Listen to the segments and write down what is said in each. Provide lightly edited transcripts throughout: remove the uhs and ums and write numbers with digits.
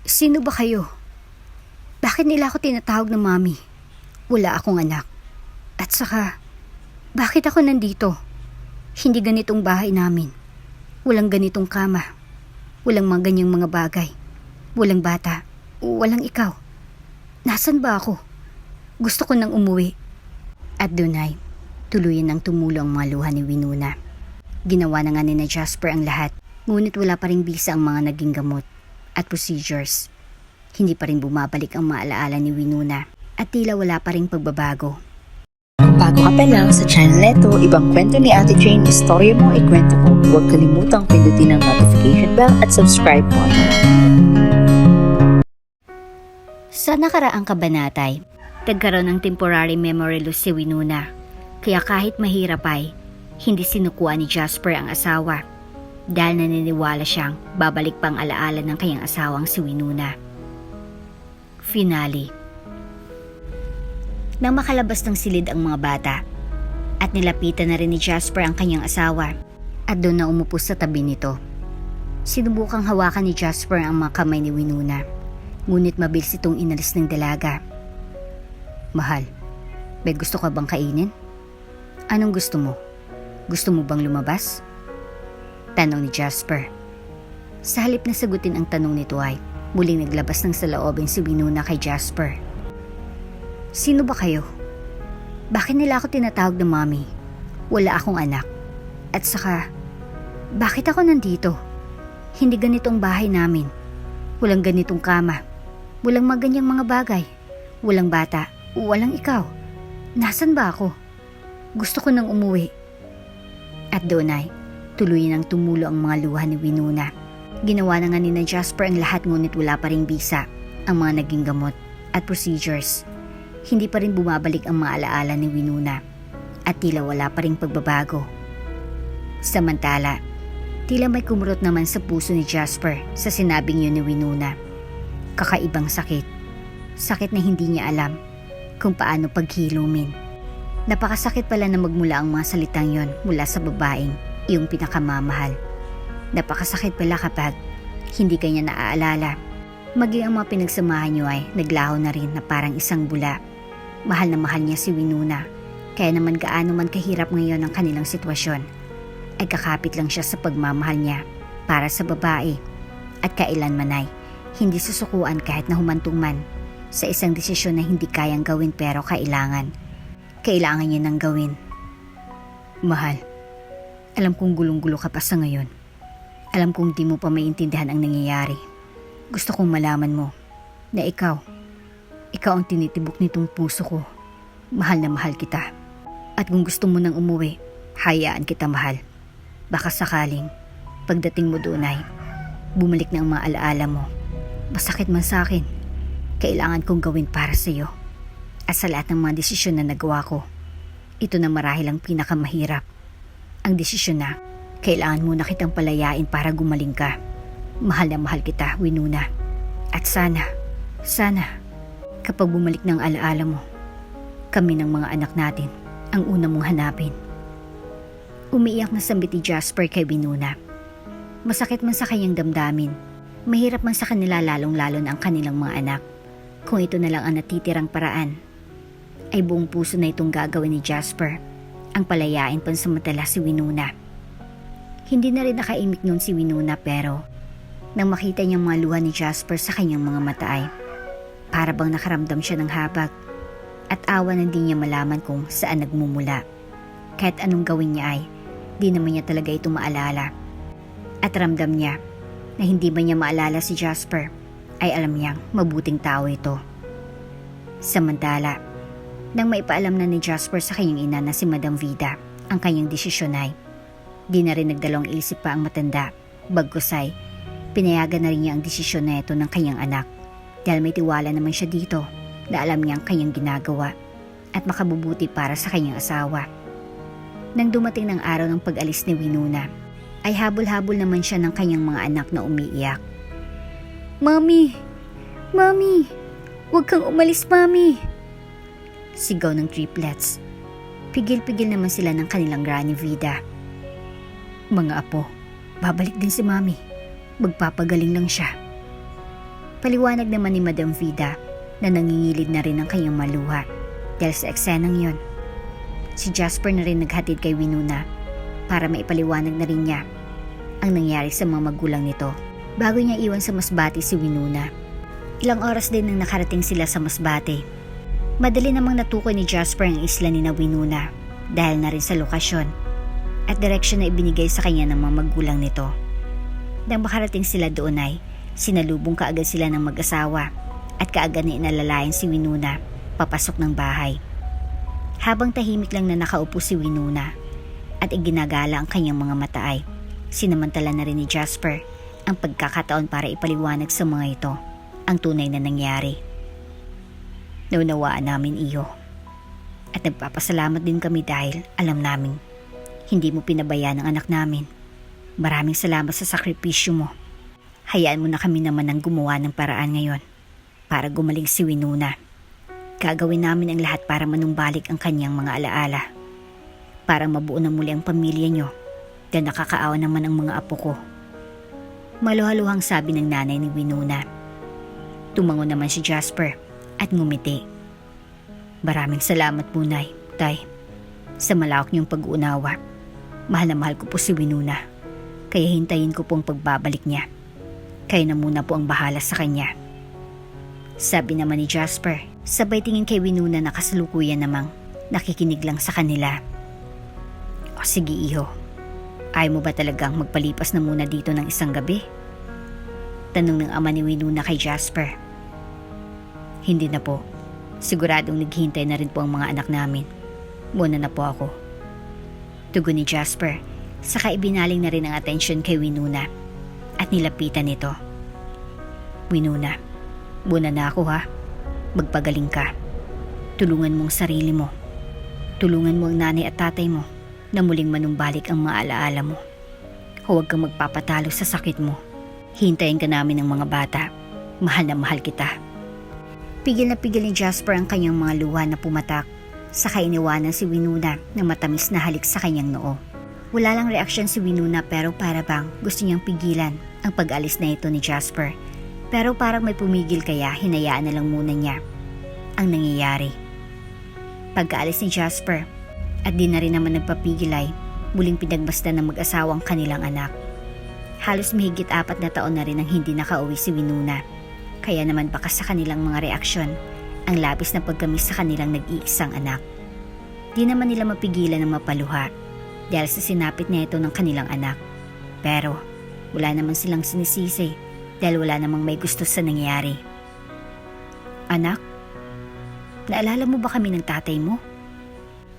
Sino ba kayo? Bakit nila ako tinatawag na mami? Wala akong anak. At saka, bakit ako nandito? Hindi ganitong bahay namin. Walang ganitong kama. Walang mga ganyang mga bagay. Walang bata. Walang ikaw. Nasaan ba ako? Gusto ko nang umuwi. At doon ay, tuluyan ng tumulo ang mga luha ni Winona. Ginawa na nga ni na Jasper ang lahat, ngunit wala pa ring bisa ang mga naging gamot at procedures. Hindi pa rin bumabalik ang maalaala ni Winona at tila wala pa ring pagbabago. Kung bago ka pa lang sa channel neto, ibang kwento ni Ate Jane, istorya mo, ikwento ko. Huwag kalimutang pindutin ang notification bell at subscribe mo. Sa nakaraang kabanatay, nagkaroon ng temporary memory loss si Winona. Kaya kahit mahirap ay, hindi sinukuha ni Jasper ang asawa. Dahil naniniwala siyang babalik pang alaala ng kanyang asawang si Winona. Finale. Nang makalabas ng silid ang mga bata, at nilapitan na rin ni Jasper ang kanyang asawa, at doon na umupo sa tabi nito. Sinubukang hawakan ni Jasper ang mga kamay ni Winona, ngunit mabilis itong inalis ng dalaga. Mahal, may gusto ka bang kainin? Anong gusto mo? Gusto mo bang lumabas? Tanong ni Jasper. Sa halip na sagutin ang tanong nito ay, muling naglabas ng saloobin si Winona kay Jasper. Sino ba kayo? Bakit nila ako tinatawag na mommy? Wala akong anak. At saka, bakit ako nandito? Hindi ganito ang bahay namin. Walang ganitong kama. Walang maganyang mga bagay. Walang bata. Walang ikaw. Nasaan ba ako? Gusto ko nang umuwi. At doon ay, tuloy nang tumulo ang mga luha ni Winona. Ginawa na nga ni na Jasper ang lahat ngunit wala pa ring bisa ang mga naging gamot at procedures. Hindi pa rin bumabalik ang mga alaala ni Winona at tila wala pa ring pagbabago. Samantala, tila may kumurot naman sa puso ni Jasper sa sinabing yun ni Winona. Kakaibang sakit. Sakit na hindi niya alam kung paano paghilumin. Napakasakit pala na magmula ang mga salitang yon mula sa babaeng iyong pinakamamahal. Napakasakit pala kapag hindi kanya naaalala. Maging ang mga pinagsamahan niyo ay naglaho na rin na parang isang bula. Mahal na mahal niya si Winona. Kaya naman gaano man kahirap ngayon ang kanilang sitwasyon, ay kakapit lang siya sa pagmamahal niya para sa babae. At kailanman ay hindi susukuan kahit na humantong man sa isang desisyon na hindi kayang gawin pero kailangan niya nang gawin. Mahal, alam kong gulong-gulo ka pa sa ngayon. Alam kong di mo pa maintindihan ang nangyayari. Gusto kong malaman mo na ikaw ang tinitibok nitong puso ko. Mahal na mahal kita. At kung gusto mo nang umuwi, hayaan kita mahal. Baka sakaling pagdating mo doon ay bumalik na ang mga alaala mo. Masakit man sa akin, kailangan kong gawin para sa iyo. At sa lahat ng mga desisyon na nagawa ko, ito na marahil ang pinakamahirap. Ang desisyon na kailangan mo na kitang palayain para gumaling ka. Mahal na mahal kita, Winona. At sana, kapag bumalik ng alaala mo, kami ng mga anak natin ang una mong hanapin. Umiiyak na sambit ni Jasper kay Winona. Masakit man sa kanyang damdamin, mahirap man sa kanila lalong-lalo na ang kanilang mga anak. Kung ito na lang ang natitirang paraan, ay buong puso na itong gagawin ni Jasper, ang palayain pansamantala si Winona. Hindi na rin nakaimik noon si Winona pero nang makita niyang mga luha ni Jasper sa kanyang mga mata ay para bang nakaramdam siya ng habag at awa na di niya malaman kung saan nagmumula. Kahit anong gawin niya ay di naman niya talaga ito maalala. At ramdam niya na hindi ba niya maalala si Jasper ay alam niyang mabuting tao ito. Samantala, nang maipaalam na ni Jasper sa kanyang ina na si Madam Vida ang kanyang desisyon ay di na rin nagdalawang isip pa ang matanda. Bagkus ay pinayagan na rin niya ang desisyon na ito ng kanyang anak dahil may tiwala naman siya dito na alam niya ang kanyang ginagawa at makabubuti para sa kanyang asawa. Nang dumating ng araw ng pag-alis ni Winona, ay habol-habol naman siya ng kanyang mga anak na umiiyak. Mami! Mami! Huwag kang umalis, Mami! Sigaw ng triplets. Pigil-pigil naman sila ng kanilang Granny Vida. Mga apo, babalik din si Mami. Magpapagaling lang siya. Paliwanag naman ni Madam Vida na nangingilid na rin ang kanyang maluha dahil sa eksenang yon. Si Jasper na rin naghatid kay Winona para maipaliwanag na rin niya ang nangyari sa mga magulang nito bago niya iwan sa Masbate si Winona. Ilang oras din nang nakarating sila sa Masbate. Madali namang natukoy ni Jasper ang isla ni na Winona dahil na rin sa lokasyon at direksyon na ibinigay sa kanya ng mga magulang nito. Nang makarating sila doon ay sinalubong kaagad sila ng mag-asawa at kaagad na inalalayan si Winona papasok ng bahay. Habang tahimik lang na nakaupo si Winona at iginagala ang kanyang mga mata ay sinamantala na rin ni Jasper ang pagkakataon para ipaliwanag sa mga ito ang tunay na nangyari. Naunawaan namin iyo at nagpapasalamat din kami dahil alam namin hindi mo pinabayaan ang anak namin. Maraming salamat sa sakripisyo mo. Hayaan mo na kami naman ang gumawa ng paraan ngayon para gumaling si Winona. Gagawin namin ang lahat para manumbalik ang kanyang mga alaala. Para mabuo na muli ang pamilya nyo dahil nakakaawa naman ang mga apo ko. Maluhaluhang sabi ng nanay ni Winona. Tumango naman si Jasper at ngumiti. Maraming salamat po, Nay, Tay, sa malawak niyong pag-uunawa. Mahal na mahal ko po si Winona, kaya hintayin ko pong pagbabalik niya. Kayo na muna po ang bahala sa kanya. Sabi naman ni Jasper, sabay tingin kay Winona na kasalukuyan namang nakikinig lang sa kanila. O sige iho, ayaw mo ba talagang magpalipas na muna dito ng isang gabi? Tanong ng ama ni Winona kay Jasper. Hindi na po, siguradong naghihintay na rin po ang mga anak namin. Muna na po ako. Tugon ni Jasper, saka ibinaling na rin ang atensyon kay Winona at nilapitan nito. Winona, muna na ako ha. Magpagaling ka. Tulungan mo ang sarili mo. Tulungan mo ang nanay at tatay mo na muling manumbalik ang mga alaala mo. Huwag kang magpapatalo sa sakit mo. Hintayin ka namin ng mga bata. Mahal na mahal kita. Pigil na pigil ni Jasper ang kanyang mga luha na pumatak. Saka iniwanan si Winona na matamis na halik sa kanyang noo. Wala lang reaksyon si Winona pero para bang gusto niyang pigilan ang pag-alis na ito ni Jasper. Pero parang may pumigil kaya hinayaan na lang muna niya ang nangyayari. Pagkaalis ni Jasper at di na rin naman nagpapigil ay muling pinagbasta ng mag-asawang kanilang anak. Halos mahigit 4 na taon na rin ang hindi nakauwi si Winona. Kaya naman baka sa kanilang mga reaksyon ang labis na pagkamis sa kanilang nag-iisang anak. Di naman nila mapigilan ng mapaluha dahil sa sinapit na ito ng kanilang anak. Pero wala naman silang sinisisi dahil wala namang may gusto sa nangyari. Anak, naalala mo ba kami ng tatay mo?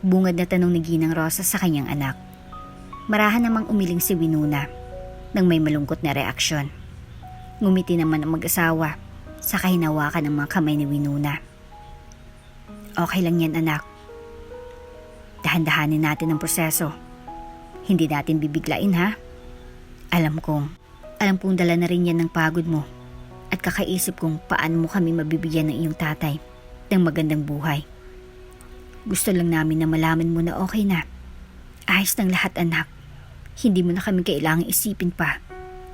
Bungad na tanong ni Ginang Rosa sa kanyang anak. Marahan namang umiling si Winona nang may malungkot na reaksyon. Ngumiti naman ang mag-asawa sa hinawakan ng mga kamay ni Winona. Okay lang yan, anak. Dahan-dahanin natin ang proseso. Hindi natin bibiglain, ha? Alam kong dala na rin yan ng pagod mo at kakaisip kung paano mo kami mabibigyan ng iyong tatay ng magandang buhay. Gusto lang namin na malaman mo na okay na. Ayos ng lahat, anak. Hindi mo na kami kailangang isipin pa.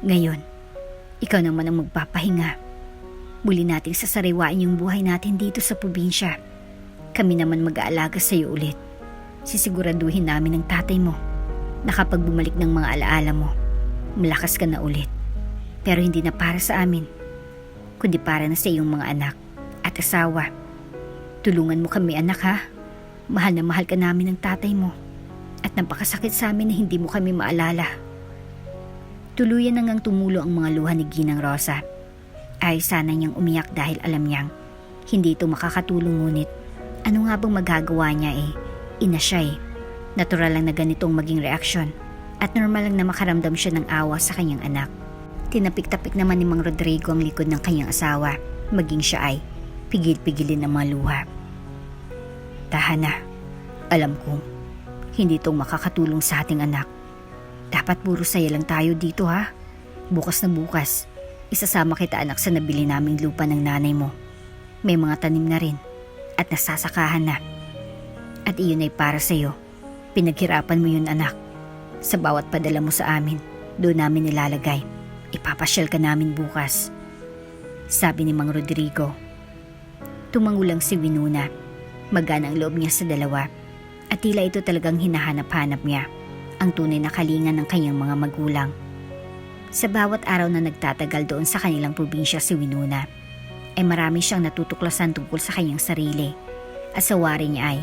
Ngayon, ikaw naman ang magpapahinga. Muli nating sasariwain yung buhay natin dito sa probinsya. Kami naman mag-aalaga sa iyo ulit. Sisiguraduhin namin ng tatay mo na kapag bumalik ng mga alaala mo, malakas ka na ulit. Pero hindi na para sa amin, kundi para na sa iyong mga anak at asawa. Tulungan mo kami, anak, ha? Mahal na mahal ka namin ng tatay mo at napakasakit sa amin na hindi mo kami maalala. Tuluyan nang tumulo ang mga luha ni Ginang Rosa. Ay sana niyang umiyak dahil alam niyang hindi ito makakatulong, ngunit ano nga bang magagawa niya ina siya Natural lang na ganitong maging reaksyon at normal lang na makaramdam siya ng awa sa kanyang anak. Tinapik-tapik naman ni Mang Rodrigo ang likod ng kanyang asawa, maging siya ay pigil-pigilin ng mga luha. Tahan na, alam kong hindi itong makakatulong sa ating anak. Dapat puro saya lang tayo dito, ha? Bukas na bukas, isasama kita, anak, sa nabili naming lupa ng nanay mo. May mga tanim na rin at nasasakahan na. At iyon ay para sa iyo. Pinaghirapan mo yun, anak. Sa bawat padala mo sa amin, doon namin nilalagay. Ipapasyal ka namin bukas. sabi ni Mang Rodrigo. Tumangulang si Winona. Magana ang loob niya sa dalawa at tila ito talagang hinahanap-hanap niya, ang tunay na kalingan ng kanyang mga magulang. Sa bawat araw na nagtatagal doon sa kanilang probinsya si Winona, ay marami siyang natutuklasan tungkol sa kanyang sarili at sa wari niya ay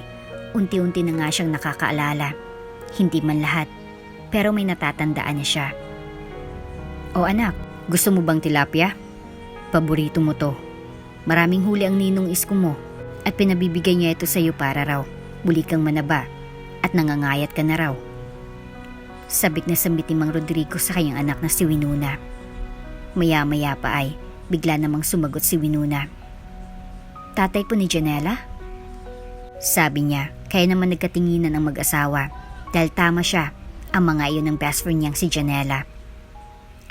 unti-unti na nga siyang nakakaalala. Hindi man lahat, pero may natatandaan na siya. O anak, gusto mo bang tilapia? Paborito mo to. Maraming huli ang ninong isko mo at pinabibigay niya ito sa iyo para raw muli kang manaba at nangangayat ka na raw. Sabik na sambit ni Mang Rodrigo sa kanyang anak na si Winona. Maya-maya pa ay bigla namang sumagot si Winona. Tatay po ni Janela? Sabi niya, kaya naman nagkatinginan ang mag-asawa dahil tama siya, ang mga iyon ng best friend niyang si Janela.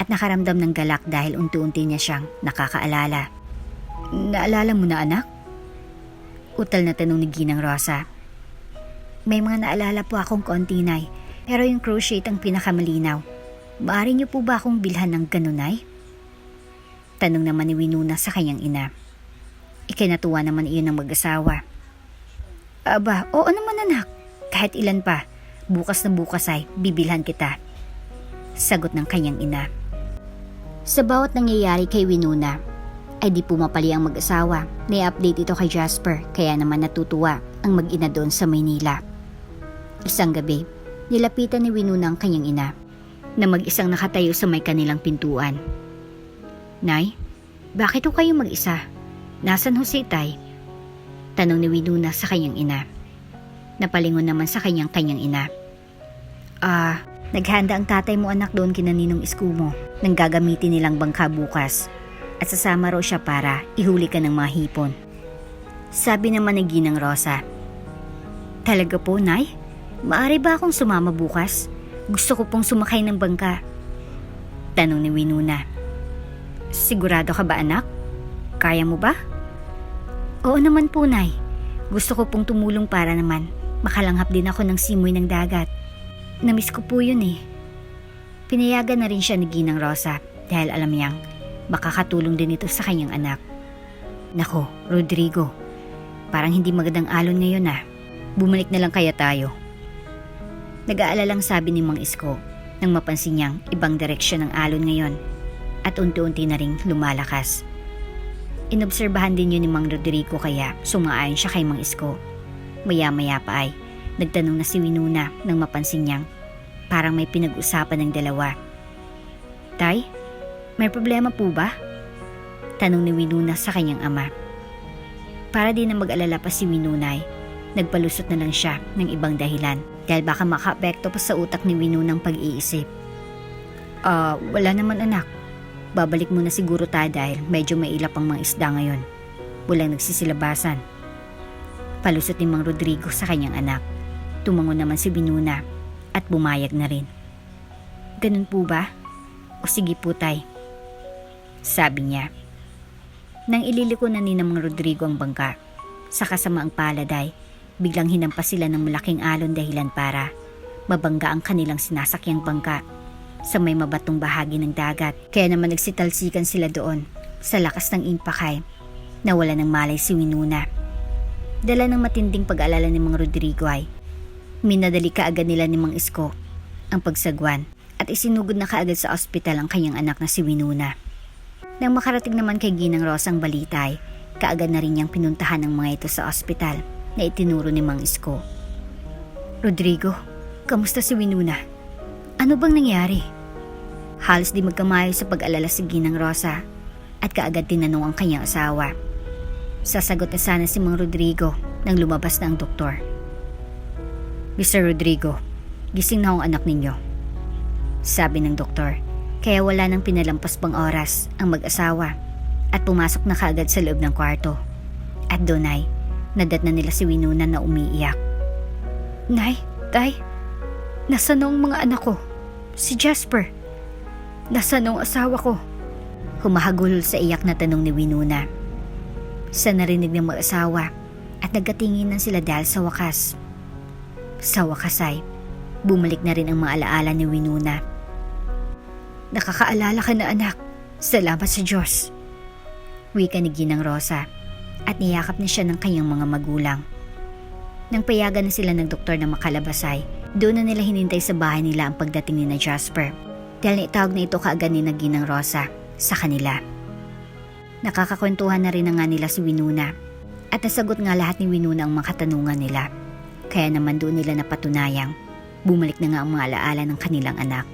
At nakaramdam ng galak dahil unti-unti niya siyang nakakaalala. Naalala mo na anak? Utal na tanong ni Ginang Rosa. May mga naalala po akong konti, Nay, pero yung crochet ang pinakamalinaw. Maaari niyo po ba akong bilhan ng ganun, Nay? Tanong naman ni Winona sa kanyang ina. Ikinatuwa naman iyon ng mag-asawa. Aba, oo naman anak. Kahit ilan pa, bukas na bukas ay bibilhan kita. Sagot ng kanyang ina. Sa bawat nangyayari kay Winona, ay di pumapali ang mag-asawa. Na-update ito kay Jasper, kaya naman natutuwa ang mag-ina doon sa Maynila. Isang gabi, nilapitan ni Winona ang kanyang ina na mag-isang nakatayo sa may kanilang pintuan. Nay, bakit ho kayo mag-isa? Nasaan ho si Tay? Tanong ni Winona sa kanyang ina. Napalingon naman sa kanyang ina. Naghanda ang tatay mo anak doon kina Ninong Isko mo nang gagamitin nilang bangka bukas at sasama raw siya para ihuli ka ng mga hipon. Sabi naman ni Ginang Rosa. Talaga po, Nay? Maaari ba akong sumama bukas? Gusto ko pong sumakay ng bangka. Tanong ni Winona. Sigurado ka ba anak? Kaya mo ba? Oo naman po, Nay. Gusto ko pong tumulong para naman makalanghap din ako ng simoy ng dagat. Namiss ko po yun eh. Pinayagan na rin siya ni Ginang Rosa dahil alam niyang makakatulong din ito sa kanyang anak. Nako, Rodrigo, parang hindi magandang alon ngayon ah. Bumalik na lang kaya tayo. Nag-aalalang sabi ni Mang Isko nang mapansin niyang ibang direksyon ng alon ngayon at unti-unti na ring lumalakas. Inobserbahan din yun ni Mang Rodrigo kaya sumaayon siya kay Mang Isko. Maya-maya pa ay nagtanong na si Winona nang mapansin niyang parang may pinag-usapan ng dalawa. Tay, may problema po ba? Tanong ni Winona sa kanyang ama. Para di na mag-alala pa si Winona ay nagpalusot na lang siya ng ibang dahilan dahil baka maka-apekto pa sa utak ni Winona ang pag-iisip. Wala naman anak. Babalik muna siguro tayo dahil medyo mailap ang mga isda ngayon. Walang nagsisilabasan. Palusot ni Mang Rodrigo sa kanyang anak. Tumangon naman si Winona at bumayag na rin. Ganun po ba? O sige po tay. Sabi niya. Nang ililiko na ni Mang Rodrigo ang bangka, sa kasamaang palad ay biglang hinampas sila ng malaking alon dahilan para mabangga ang kanilang sinasakyang bangka sa may mabatong bahagi ng dagat. Kaya naman nagsitalsikan sila doon sa lakas ng impakay. Nawala ng malay si Winona. Dala ng matinding pag-alala ni Mang Rodrigo ay minadali kaagad nila ni Mang Isko ang pagsagwan at isinugod na kaagad sa ospital ang kanyang anak na si Winona. Nang makarating naman kay Ginang Rosa ang balita ay kaagad na rin niyang pinuntahan ng mga ito sa ospital na itinuro ni Mang Isko. Rodrigo, kamusta si Winona? Ano bang nangyari? Halos di magkamayo sa pag-alala si Ginang Rosa at kaagad tinanong ang kanyang asawa. Sasagot na sana si Mang Rodrigo nang lumabas na ang doktor. Mr. Rodrigo, gising na ang anak ninyo. Sabi ng doktor, kaya wala nang pinalampas pang oras ang mag-asawa at pumasok na kaagad sa loob ng kwarto. At doon ay nadat na nila si Winona na umiiyak. Nay, tay, nasaan ang mga anak ko? Si Jasper. Nasaan ang asawa ko? Humahagulol sa iyak na tanong ni Winona. Sa narinig ng mag-asawa at nagkatinginan sila dahil sa wakas. Sa wakas ay bumalik na rin ang mga alaala ni Winona. Nakakaalala ka na anak. Salamat sa Diyos. Wika ni Ginang Rosa at niyakap na siya ng kanyang mga magulang. Nang payagan na sila ng doktor na makalabas ay doon na nila hinintay sa bahay nila ang pagdating ni na Jasper dahil naitawag na ito kaagad ni na Ginang Rosa sa kanila. Nakakakwentuhan na rin na nga nila si Winona at nasagot nga lahat ni Winona ang mga katanungan nila. Kaya naman doon nila napatunayang bumalik na nga ang mga alaala ng kanilang anak.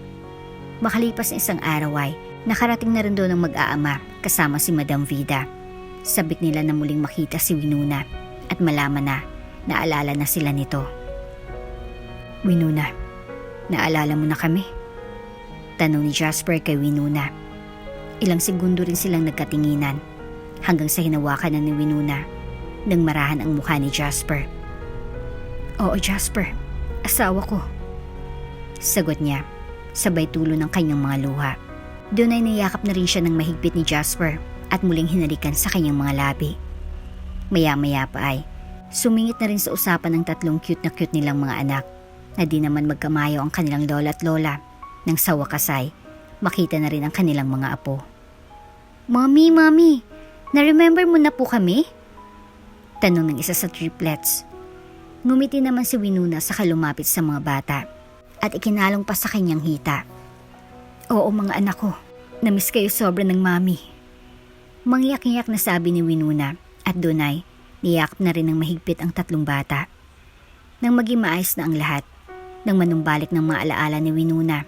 Makalipas na isang araw ay nakarating na rin doon ang mag-aama kasama si Madam Vida. Sabik nila na muling makita si Winona at malaman na naalala na sila nito. Winona, naalala mo na kami? Tanong ni Jasper kay Winona. Ilang segundo rin silang nagkatinginan hanggang sa hinawakan na ni Winona nang marahan ang mukha ni Jasper. Oo Jasper, asawa ko. Sagot niya, sabay tulo ng kanyang mga luha. Doon ay niyakap na rin siya ng mahigpit ni Jasper at muling hinalikan sa kanyang mga labi. Maya-maya pa ay sumingit na rin sa usapan ng tatlong cute nilang mga anak na di naman magkamayo ang kanilang lola at lola nang sa wakas ay makita na rin ang kanilang mga apo. Mommy, na-remember mo na po kami? Tanong ng isa sa triplets. Ngumiti naman si Winona sa lumapit sa mga bata at ikinalong pa sa kanyang hita. Oo mga anak ko, namiss kayo sobra ng mami. Mangyak-ngyak na sabi ni Winona at doon ay niyakap na rin ng mahigpit ang tatlong bata. Nang maging maayos na ang lahat, nang manumbalik ng mga alaala ni Winona,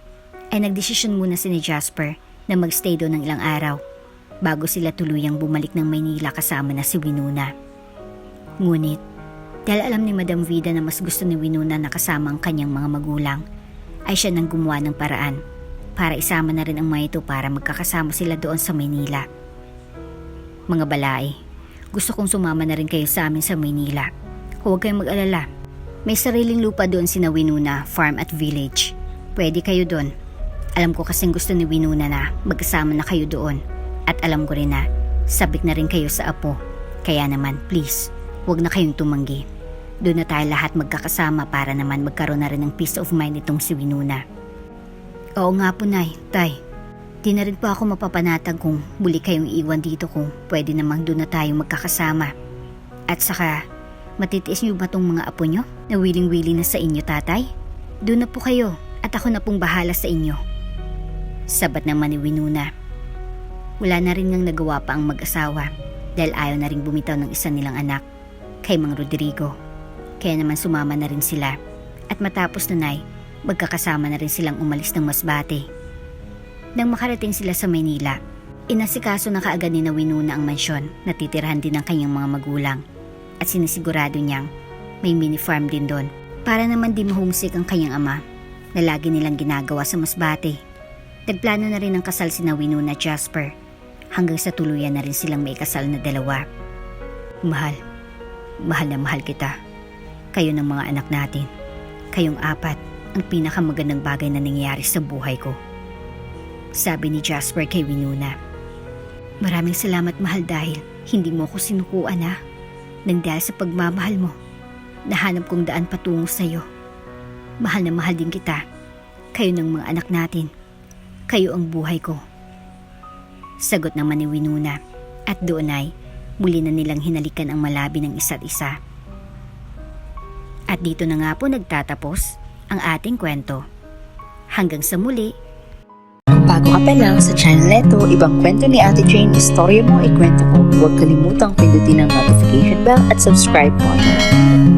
ay nagdesisyon muna si ni Jasper na magstay doon ng ilang araw bago sila tuluyang bumalik ng Maynila kasama na si Winona. Ngunit, dahil alam ni Madam Vida na mas gusto ni Winona na kasama ang kanyang mga magulang, ay siya nang gumawa ng paraan para isama na rin ang mga ito para magkakasama sila doon sa Maynila. Mga balay, gusto kong sumama na rin kayo sa amin sa Maynila. Huwag kayong mag-alala. May sariling lupa doon sina Winona, farm at village. Pwede kayo doon. Alam ko kasing gusto ni Winona na magkasama na kayo doon. At alam ko rin na sabik na rin kayo sa apo. Kaya naman, please, huwag na kayong tumanggi. Doon na tayo lahat magkakasama para naman magkaroon na rin ng peace of mind itong si Winona. Oo nga po, Nay, Tay. Di na rin po ako mapapanatag kung muli kayong iwan dito kung pwede namang doon na tayo magkakasama. At saka, matitiis niyo ba tong mga apo nyo na willing-willing na sa inyo, Tatay? Doon na po kayo at ako na pong bahala sa inyo. Sabat naman ni Winona. Wala na rin ngang nagawa pa ang mag-asawa dahil ayaw na rin bumitaw ng isa nilang anak, kay Mang Rodrigo. Kaya naman sumama na rin sila at matapos na magkakasama na rin silang umalis ng Masbate. Nang makarating sila sa Maynila, inasikaso na kaagad ni na Winona ang mansyon na titirhan din ng kanyang mga magulang at sinisigurado niyang may mini farm din doon para naman di mahumsik ang kanyang ama na lagi nilang ginagawa sa Masbate. Nagplano na rin ng kasal sina Winona at Jasper hanggang sa tuluyan na rin silang may kasal na dalawa. Mahal na mahal kita. Kayo ng mga anak natin. Kayong apat ang pinakamagandang bagay na nangyayari sa buhay ko. Sabi ni Jasper kay Winona. Maraming salamat mahal dahil hindi mo ako sinukuan ha. Nang dahil sa pagmamahal mo, nahanap kong daan patungo sa'yo. Mahal na mahal din kita. Kayo ng mga anak natin. Kayo ang buhay ko. Sagot naman ni Winona at doon ay muli na nilang hinalikan ang malabi ng isa't isa. At dito na nga po nagtatapos ang ating kwento. Hanggang sa muli. Kung bago ka pa lang sa channel neto, ibang kwento ni Ate Jane, istorya mo, ikwento ko. Huwag kalimutang pindutin ang notification bell at subscribe button.